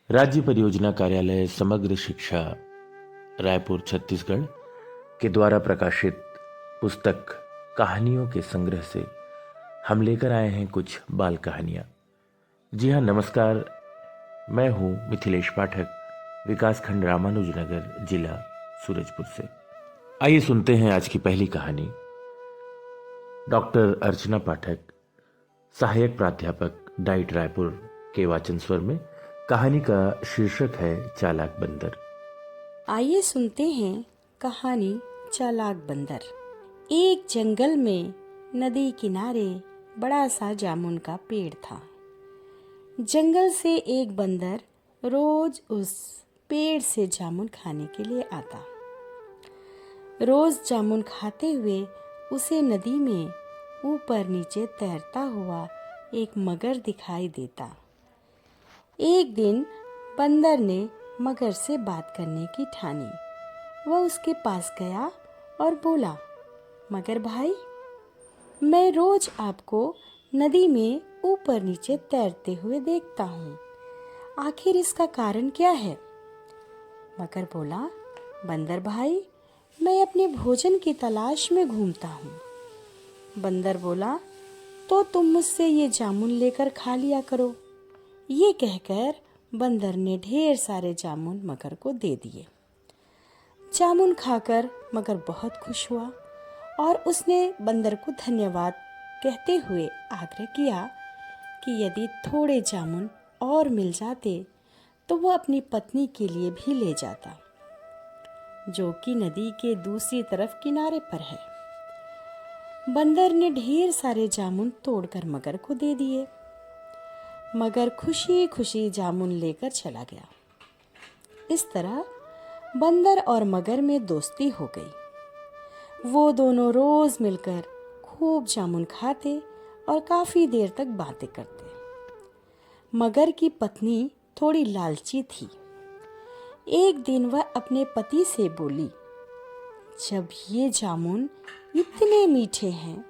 राज्य परियोजना कार्यालय समग्र शिक्षा रायपुर छत्तीसगढ़ के द्वारा प्रकाशित पुस्तक कहानियों के संग्रह से हम लेकर आए हैं कुछ बाल कहानियां। जी हाँ, नमस्कार। मैं हूं मिथिलेश पाठक, विकासखंड रामानुजनगर, जिला सूरजपुर से। आइए सुनते हैं आज की पहली कहानी। डॉक्टर अर्चना पाठक, सहायक प्राध्यापक, डाइट रायपुर के वाचन स्वर में। कहानी का शीर्षक है चालाक बंदर। आइए सुनते हैं कहानी चालाक बंदर। एक जंगल में नदी किनारे बड़ा सा जामुन का पेड़ था। जंगल से एक बंदर रोज उस पेड़ से जामुन खाने के लिए आता। रोज जामुन खाते हुए उसे नदी में ऊपर नीचे तैरता हुआ एक मगर दिखाई देता। एक दिन बंदर ने मगर से बात करने की ठानी। वह उसके पास गया और बोला, मगर भाई, मैं रोज आपको नदी में ऊपर नीचे तैरते हुए देखता हूँ। आखिर इसका कारण क्या है? मगर बोला, बंदर भाई, मैं अपने भोजन की तलाश में घूमता हूँ। बंदर बोला, तो तुम मुझसे ये जामुन लेकर खा लिया करो। ये कहकर बंदर ने ढेर सारे जामुन मगर को दे दिए। जामुन खाकर मगर बहुत खुश हुआ और उसने बंदर को धन्यवाद कहते हुए आग्रह किया कि यदि थोड़े जामुन और मिल जाते तो वह अपनी पत्नी के लिए भी ले जाता, जो कि नदी के दूसरी तरफ किनारे पर है। बंदर ने ढेर सारे जामुन तोड़कर मगर को दे दिए। मगर खुशी खुशी जामुन लेकर चला गया। इस तरह बंदर और मगर में दोस्ती हो गई। वो दोनों रोज मिलकर खूब जामुन खाते और काफी देर तक बातें करते। मगर की पत्नी थोड़ी लालची थी। एक दिन वह अपने पति से बोली, जब ये जामुन इतने मीठे हैं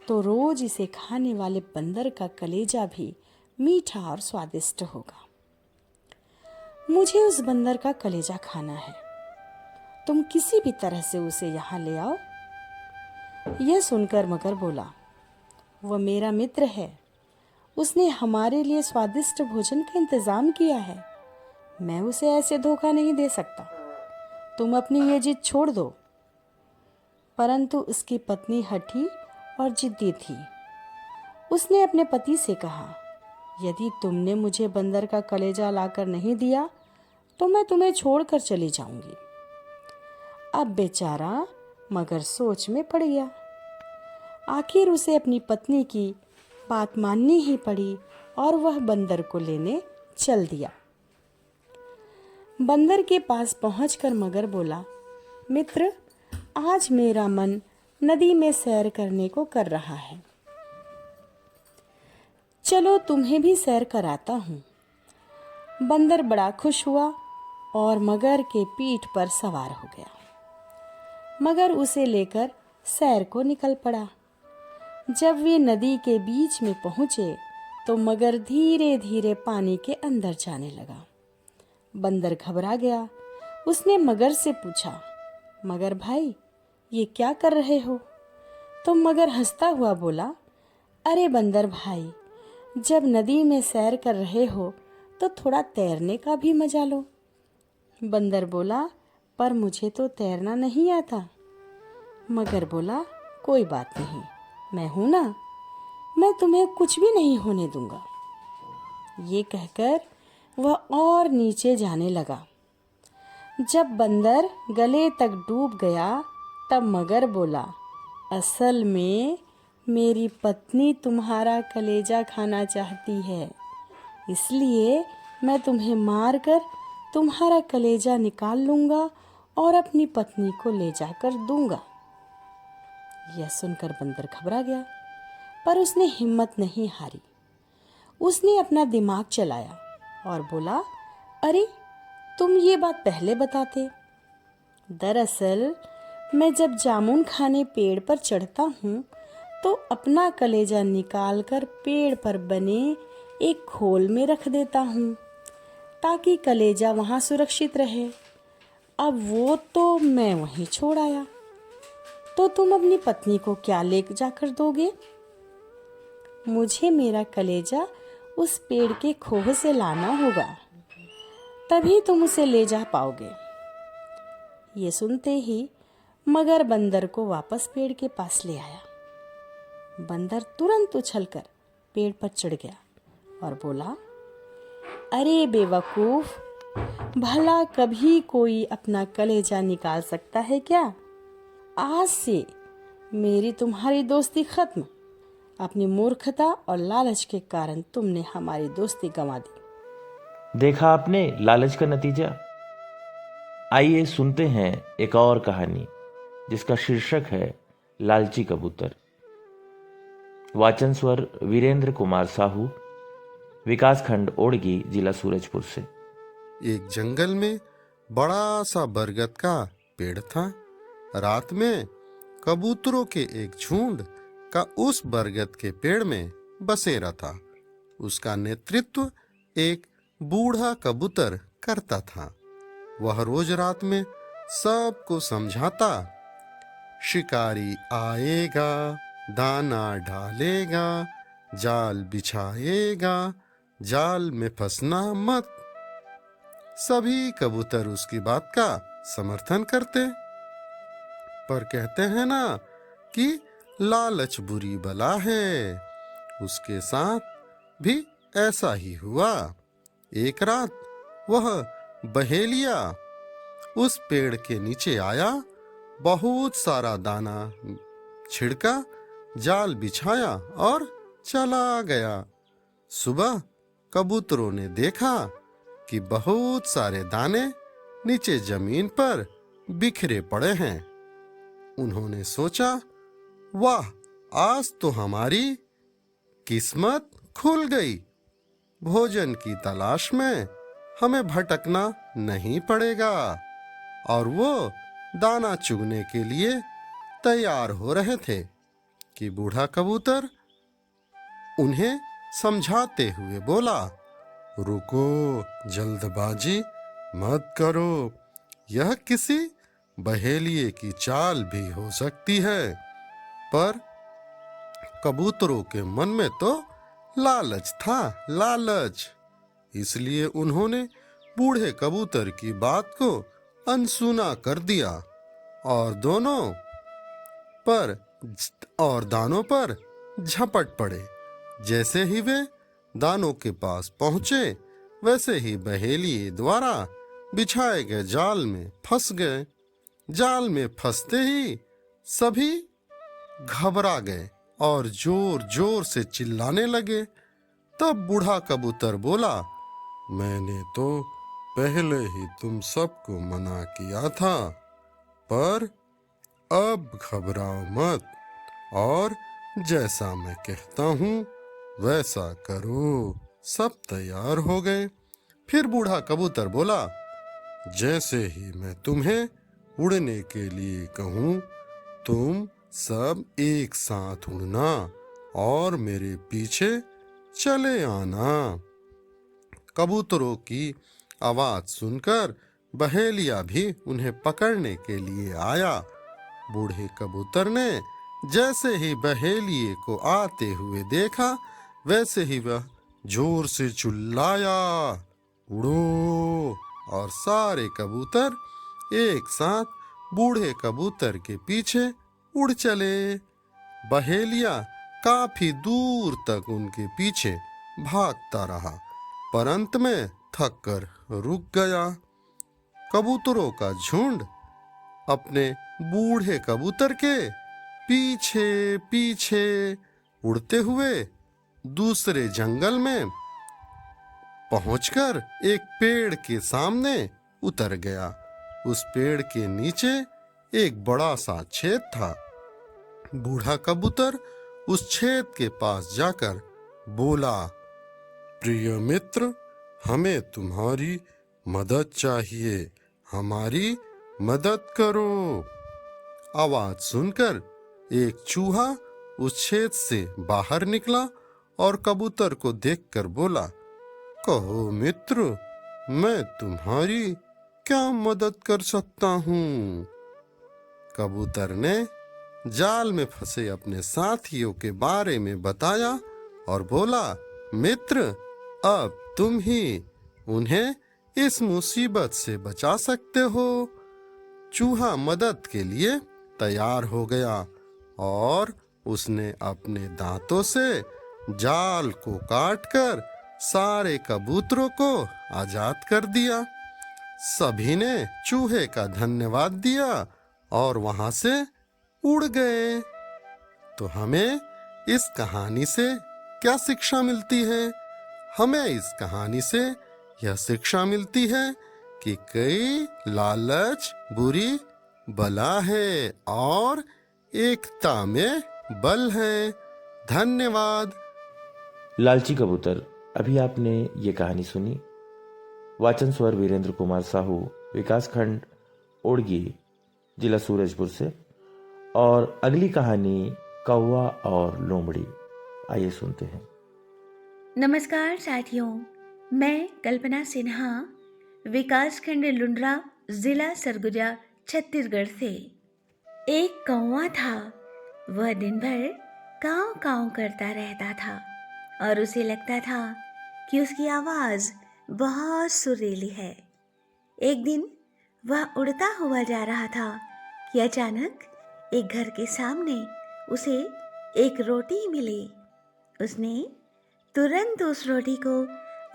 तो रोज इसे खाने वाले बंदर का कलेजा भी मीठा और स्वादिष्ट होगा। मुझे उस बंदर का कलेजा खाना है। तुम किसी भी तरह से उसे यहाँ ले आओ। यह सुनकर मगर बोला, वह मेरा मित्र है। उसने हमारे लिए स्वादिष्ट भोजन का इंतजाम किया है। मैं उसे ऐसे धोखा नहीं दे सकता। तुम अपनी ये जिद छोड़ दो। परंतु उसकी पत्नी हठी और जिद्दी थी। उसने अपने पति से कहा, यदि तुमने मुझे बंदर का कलेजा लाकर नहीं दिया तो मैं तुम्हें छोड़कर चली जाऊंगी। अब बेचारा मगर सोच में पड़ गया। आखिर उसे अपनी पत्नी की बात माननी ही पड़ी और वह बंदर को लेने चल दिया। बंदर के पास पहुंचकर मगर बोला, मित्र, आज मेरा मन नदी में सैर करने को कर रहा है। चलो तुम्हें भी सैर कराता हूँ। बंदर बड़ा खुश हुआ और मगर के पीठ पर सवार हो गया। मगर उसे लेकर सैर को निकल पड़ा। जब वे नदी के बीच में पहुंचे तो मगर धीरे धीरे पानी के अंदर जाने लगा। बंदर घबरा गया। उसने मगर से पूछा, मगर भाई, ये क्या कर रहे हो? तो मगर हंसता हुआ बोला, अरे बंदर भाई, जब नदी में सैर कर रहे हो तो थोड़ा तैरने का भी मजा लो। बंदर बोला, पर मुझे तो तैरना नहीं आता। मगर बोला, कोई बात नहीं, मैं हूं ना, मैं तुम्हें कुछ भी नहीं होने दूंगा। ये कहकर वह और नीचे जाने लगा। जब बंदर गले तक डूब गया तब मगर बोला, असल में मेरी पत्नी तुम्हारा कलेजा खाना चाहती है, इसलिए मैं तुम्हें मारकर तुम्हारा कलेजा निकाल लूंगा और अपनी पत्नी को ले जाकर दूंगा। यह सुनकर बंदर घबरा गया, पर उसने हिम्मत नहीं हारी। उसने अपना दिमाग चलाया और बोला, अरे तुम ये बात पहले बताते। दरअसल मैं जब जामुन खाने पेड़ पर चढ़ता हूँ तो अपना कलेजा निकालकर पेड़ पर बने एक खोल में रख देता हूँ ताकि कलेजा वहां सुरक्षित रहे। अब वो तो मैं वहीं छोड़ आया, तो तुम अपनी पत्नी को क्या ले जाकर दोगे? मुझे मेरा कलेजा उस पेड़ के खोह से लाना होगा, तभी तुम उसे ले जा पाओगे। ये सुनते ही मगर बंदर को वापस पेड़ के पास ले आया। बंदर तुरंत उछलकर पेड़ पर चढ़ गया और बोला, अरे बेवकूफ, भला कभी कोई अपना कलेजा निकाल सकता है क्या? आज से मेरी तुम्हारी दोस्ती खत्म। अपनी मूर्खता और लालच के कारण तुमने हमारी दोस्ती गंवा दी। देखा आपने लालच का नतीजा। आइए सुनते हैं एक और कहानी जिसका शीर्षक है लालची कबूतर। वाचन स्वर वीरेंद्र कुमार साहू, विकासखंड ओड़गी, जिला सूरजपुर से। एक जंगल में बड़ा सा बरगद का पेड़ था। रात में कबूतरों के एक झुंड का उस बरगद के पेड़ में बसेरा था। उसका नेतृत्व एक बूढ़ा कबूतर करता था। वह रोज रात में सबको समझाता, शिकारी आएगा, दाना डालेगा, जाल बिछाएगा, जाल में फंसना मत। सभी कबूतर उसकी बात का समर्थन करते, पर कहते हैं ना कि लालच बुरी बला है। उसके साथ भी ऐसा ही हुआ। एक रात वह बहेलिया उस पेड़ के नीचे आया, बहुत सारा दाना छिड़का, जाल बिछाया और चला गया। सुबह कबूतरों ने देखा कि बहुत सारे दाने नीचे जमीन पर बिखरे पड़े हैं। उन्होंने सोचा, वाह, आज तो हमारी किस्मत खुल गई। भोजन की तलाश में हमें भटकना नहीं पड़ेगा। और वो दाना चुगने के लिए तैयार हो रहे थे कि बूढ़ा कबूतर उन्हें समझाते हुए बोला, रुको, जल्दबाजी मत करो। यह किसी बहेलिए की चाल भी हो सकती है। पर कबूतरों के मन में तो लालच था, लालच। इसलिए उन्होंने बूढ़े कबूतर की बात को अनसुना कर दिया और दानों पर झपट पड़े। जैसे ही वे दानों के पास पहुंचे, वैसे ही बहेलिए द्वारा बिछाए गए जाल में फंस गए। जाल में फंसते ही सभी घबरा गए और जोर जोर से चिल्लाने लगे। तब बूढ़ा कबूतर बोला, मैंने तो पहले ही तुम सबको मना किया था, पर अब घबराओ मत और जैसा मैं कहता हूँ वैसा करो। सब तैयार हो गए। फिर बूढ़ा कबूतर बोला, जैसे ही मैं तुम्हें उड़ने के लिए कहूँ, तुम सब एक साथ उड़ना और मेरे पीछे चले आना। कबूतरों की आवाज सुनकर बहेलिया भी उन्हें पकड़ने के लिए आया। बूढ़े कबूतर ने जैसे ही बहेलिए को आते हुए देखा, वैसे ही वह जोर से चिल्लाया, उड़ो। और सारे कबूतर एक साथ बूढ़े कबूतर के पीछे उड़ चले। बहेलिया काफी दूर तक उनके पीछे भागता रहा, पर अंत में थक कर रुक गया। कबूतरों का झुंड अपने बूढ़े कबूतर के पीछे पीछे उड़ते हुए दूसरे जंगल में पहुंचकर एक पेड़ के सामने उतर गया। उस पेड़ के नीचे एक बड़ा सा छेद था। बूढ़ा कबूतर उस छेद के पास जाकर बोला, प्रिय मित्र, हमें तुम्हारी मदद चाहिए, हमारी मदद करो। आवाज सुनकर एक चूहा उस छेद से बाहर निकला और कबूतर को देखकर बोला, कहो मित्र, मैं तुम्हारी क्या मदद कर सकता हूँ? कबूतर ने जाल में फंसे अपने साथियों के बारे में बताया और बोला, मित्र, अब तुम ही उन्हें इस मुसीबत से बचा सकते हो। चूहा मदद के लिए तैयार हो गया और उसने अपने दांतों से जाल को काटकर सारे कबूतरों को आजाद कर दिया। सभी ने चूहे का धन्यवाद दिया और वहां से उड़ गए। तो हमें इस कहानी से क्या शिक्षा मिलती है? हमें इस कहानी से यह शिक्षा मिलती है कि कई लालच बुरी बला है और एकता में बल है। धन्यवाद। लालची कबूतर। अभी आपने ये कहानी सुनी। वाचन स्वर वीरेंद्र कुमार साहू, विकास खंड ओड़गी, जिला सूरजपुर से। और अगली कहानी कौवा और लोमड़ी। आइए सुनते हैं। नमस्कार साथियों, मैं कल्पना सिन्हा, विकास खंड लुंड्रा, जिला सरगुजा, छत्तीसगढ़ से। एक कौवा था। वह दिन भर काव काव करता रहता था और उसे लगता था कि उसकी आवाज बहुत सुरीली है। एक दिन वह उड़ता हुआ जा रहा था कि अचानक एक घर के सामने उसे एक रोटी मिली। उसने तुरंत उस रोटी को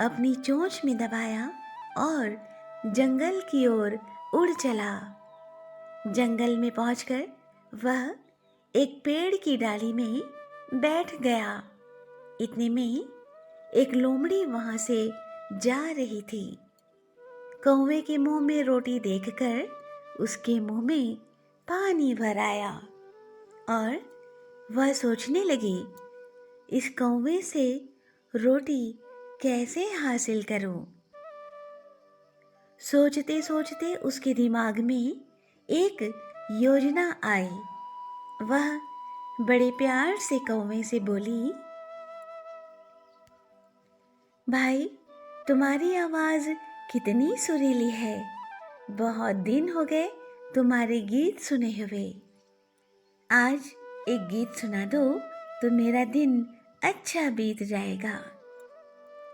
अपनी चोंच में दबाया और जंगल की ओर उड़ चला। जंगल में पहुंचकर वह एक पेड़ की डाली में बैठ गया। इतने में एक लोमड़ी वहां से जा रही थी। कौवे के मुंह में रोटी देखकर उसके मुंह में पानी भर आया और वह सोचने लगी, इस कौवे से रोटी कैसे हासिल करूं। सोचते सोचते उसके दिमाग में एक योजना आई। वह बड़े प्यार से कौवे से बोली, भाई, तुम्हारी आवाज कितनी सुरीली है। बहुत दिन हो गए तुम्हारे गीत सुने हुए। आज एक गीत सुना दो तो मेरा दिन अच्छा बीत जाएगा।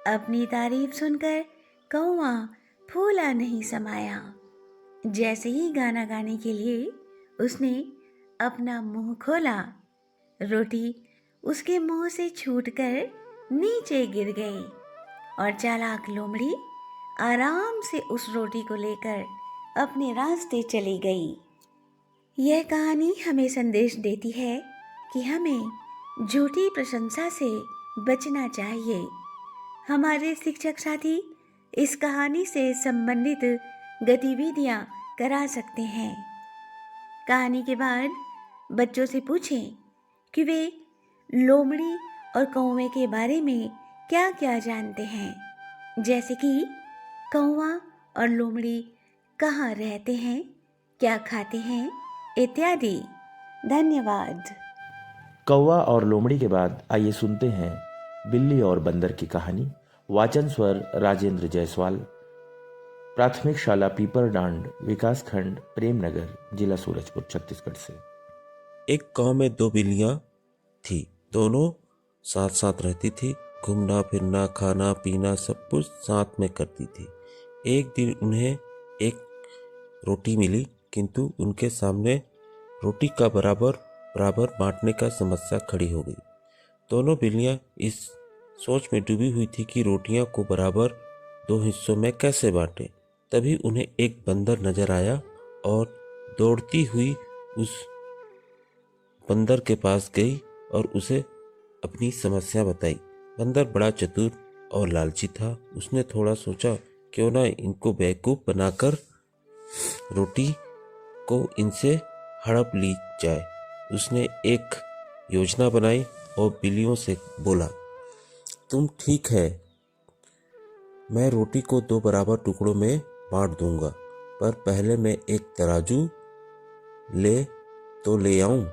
अपनी तारीफ सुनकर कौवा फूला नहीं समाया। जैसे ही गाना गाने के लिए उसने अपना मुंह खोला, रोटी उसके मुंह से छूटकर नीचे गिर गई और चालाक लोमड़ी आराम से उस रोटी को लेकर अपने रास्ते चली गई। यह कहानी हमें संदेश देती है कि हमें झूठी प्रशंसा से बचना चाहिए। हमारे शिक्षक साथी इस कहानी से संबंधित गतिविधियां करा सकते हैं। कहानी के बाद बच्चों से पूछें कि वे लोमड़ी और कौवे के बारे में क्या क्या जानते हैं, जैसे कि कौवा और लोमड़ी कहाँ रहते हैं, क्या खाते हैं, इत्यादि। धन्यवाद। कौवा और लोमड़ी के बाद आइए सुनते हैं बिल्ली और बंदर की कहानी। वाचन स्वर राजेंद्र जायसवाल, प्राथमिक शाला पीपरडांड, विकास खंड प्रेमनगर, जिला सूरजपुर, छत्तीसगढ़ से। एक गांव में दो बिल्लियां थी। दोनों साथ साथ रहती थी। घूमना फिरना खाना पीना सब कुछ साथ में करती थी। एक दिन उन्हें एक रोटी मिली, किंतु उनके सामने रोटी का बराबर बराबर बांटने का समस्या खड़ी हो गई। दोनों बिल्लियां इस सोच में डूबी हुई थी कि रोटियां को बराबर दो हिस्सों में कैसे बांटें। तभी उन्हें एक बंदर नजर आया और दौड़ती हुई उस बंदर के पास गई और उसे अपनी समस्या बताई। बंदर बड़ा चतुर और लालची था। उसने थोड़ा सोचा, क्यों ना इनको बेवकूफ बनाकर रोटी को इनसे हड़प ली जाए। उसने एक योजना बनाई और बिल्लियों से बोला, तुम ठीक है, मैं रोटी को दो बराबर टुकड़ों में बांट दूंगा, पर पहले मैं एक तराजू ले आऊं।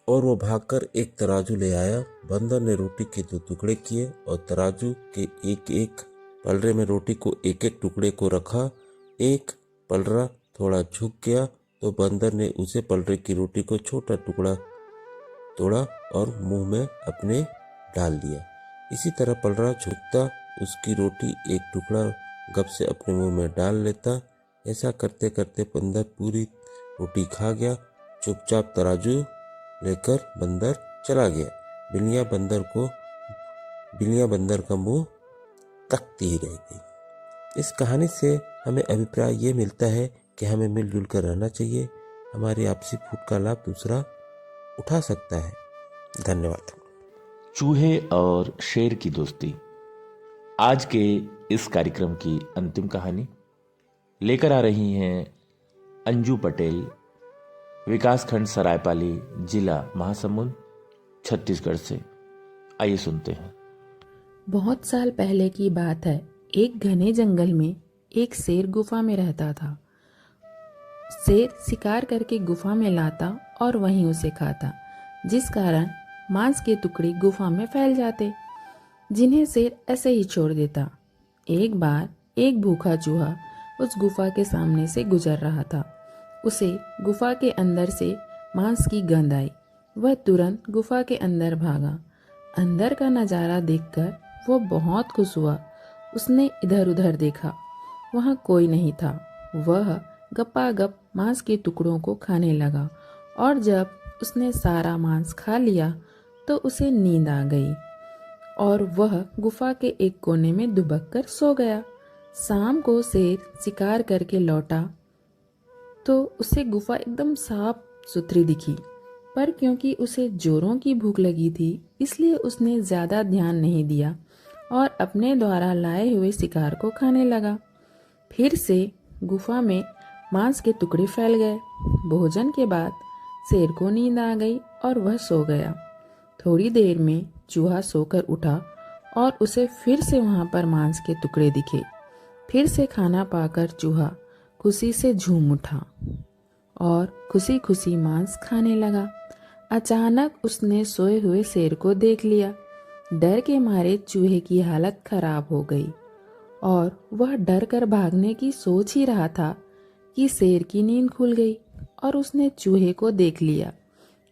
और वो भागकर एक तराजू ले आया। बंदर ने रोटी के दो टुकड़े किए और तराजू के एक एक पलरे में रोटी को एक एक टुकड़े को रखा। एक पलरा थोड़ा झुक गया तो बंदर ने उसे पलरे की रोटी को छोटा टुकड़ा तोड़ा और मुंह में अपने डाल लिया। इसी तरह पलरा झुकता उसकी रोटी एक टुकड़ा गप से अपने मुंह में डाल लेता। ऐसा करते करते बंदर पूरी रोटी खा गया। चुपचाप तराजू लेकर बंदर चला गया। बिल्लियां बंदर का मुंह तकती ही रह गई। इस कहानी से हमें अभिप्राय ये मिलता है कि हमें मिलजुल कर रहना चाहिए। हमारी आपसी फूट का लाभ दूसरा उठा सकता है। धन्यवाद। चूहे और शेर की दोस्ती। आज के इस कार्यक्रम की अंतिम कहानी लेकर आ रही हैं अंजू पटेल, विकासखंड सरायपाली, जिला महासमुंद, छत्तीसगढ़ से। आइए सुनते हैं। बहुत साल पहले की बात है। एक घने जंगल में एक शेर गुफा में रहता था। शेर शिकार करके गुफा में लाता और वहीं उसे खाता, जिस कारण मांस के टुकड़े गुफा में फैल जाते, जिन्हें शेर ऐसे ही छोड़ देता। एक बार एक भूखा चूहा उस गुफा के सामने से गुजर रहा था। उसे गुफा के अंदर से मांस की गंध आई। वह तुरंत गुफा के अंदर भागा। अंदर का नज़ारा देखकर वो बहुत खुश हुआ। उसने इधर उधर देखा, वहाँ कोई नहीं था। वह गप्पागप मांस के टुकड़ों को खाने लगा और जब उसने सारा मांस खा लिया तो उसे नींद आ गई और वह गुफा के एक कोने में दुबक कर सो गया। शाम को शेर शिकार करके लौटा तो उसे गुफा एकदम साफ सुथरी दिखी, पर क्योंकि उसे जोरों की भूख लगी थी इसलिए उसने ज़्यादा ध्यान नहीं दिया और अपने द्वारा लाए हुए शिकार को खाने लगा। फिर से गुफा में मांस के टुकड़े फैल गए। भोजन के बाद शेर को नींद आ गई और वह सो गया। थोड़ी देर में चूहा सोकर उठा और उसे फिर से वहां पर मांस के टुकड़े दिखे। फिर से खाना पाकर चूहा खुशी से झूम उठा और खुशी खुशी मांस खाने लगा। अचानक उसने सोए हुए शेर को देख लिया। डर के मारे चूहे की हालत खराब हो गई और वह डर कर भागने की सोच ही रहा था कि शेर की नींद खुल गई और उसने चूहे को देख लिया।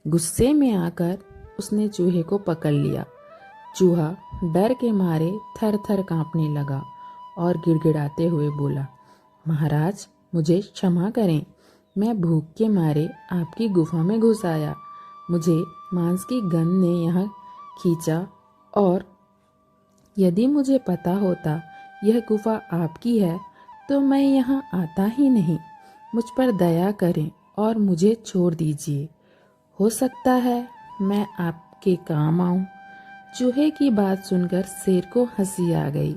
गुस्से में आकर उसने चूहे को पकड़ लिया। चूहा डर के मारे थर थर कांपने लगा और गिड़गिड़ाते हुए बोला, महाराज मुझे क्षमा करें, मैं भूख के मारे आपकी गुफा में घुस आया। मुझे मांस की गंध ने यहाँ खींचा और यदि मुझे पता होता यह गुफा आपकी है तो मैं यहाँ आता ही नहीं। मुझ पर दया करें और मुझे छोड़ दीजिए। हो सकता है मैं आपके काम आऊँ। चूहे की बात सुनकर शेर को हंसी आ गई।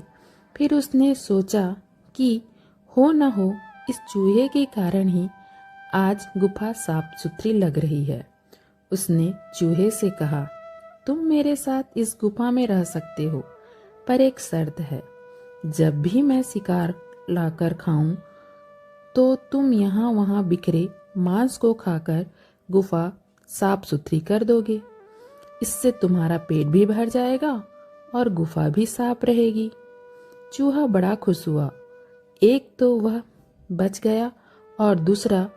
फिर उसने सोचा कि हो न हो इस चूहे के कारण ही आज गुफा साफ सुथरी लग रही है। उसने चूहे से कहा, तुम मेरे साथ इस गुफा में रह सकते हो, पर एक शर्त है। जब भी मैं शिकार लाकर खाऊं तो तुम यहाँ वहाँ बिखरे मांस को खाकर गुफा साफ सुथरी कर दोगे। इससे तुम्हारा पेट भी भर जाएगा और गुफा भी साफ रहेगी। चूहा बड़ा खुश हुआ। एक तो वह बच गया और दूसरा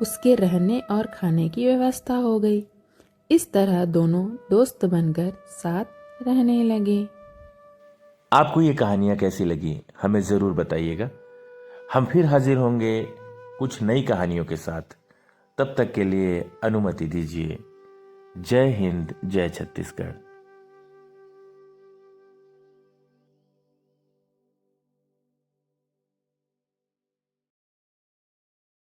उसके रहने और खाने की व्यवस्था हो गई। इस तरह दोनों दोस्त बनकर साथ रहने लगे। आपको ये कहानियां कैसी लगी हमें ज़रूर बताइएगा। हम फिर हाजिर होंगे कुछ नई कहानियों के साथ। तब तक के लिए अनुमति दीजिए। जय हिंद, जय छत्तीसगढ़।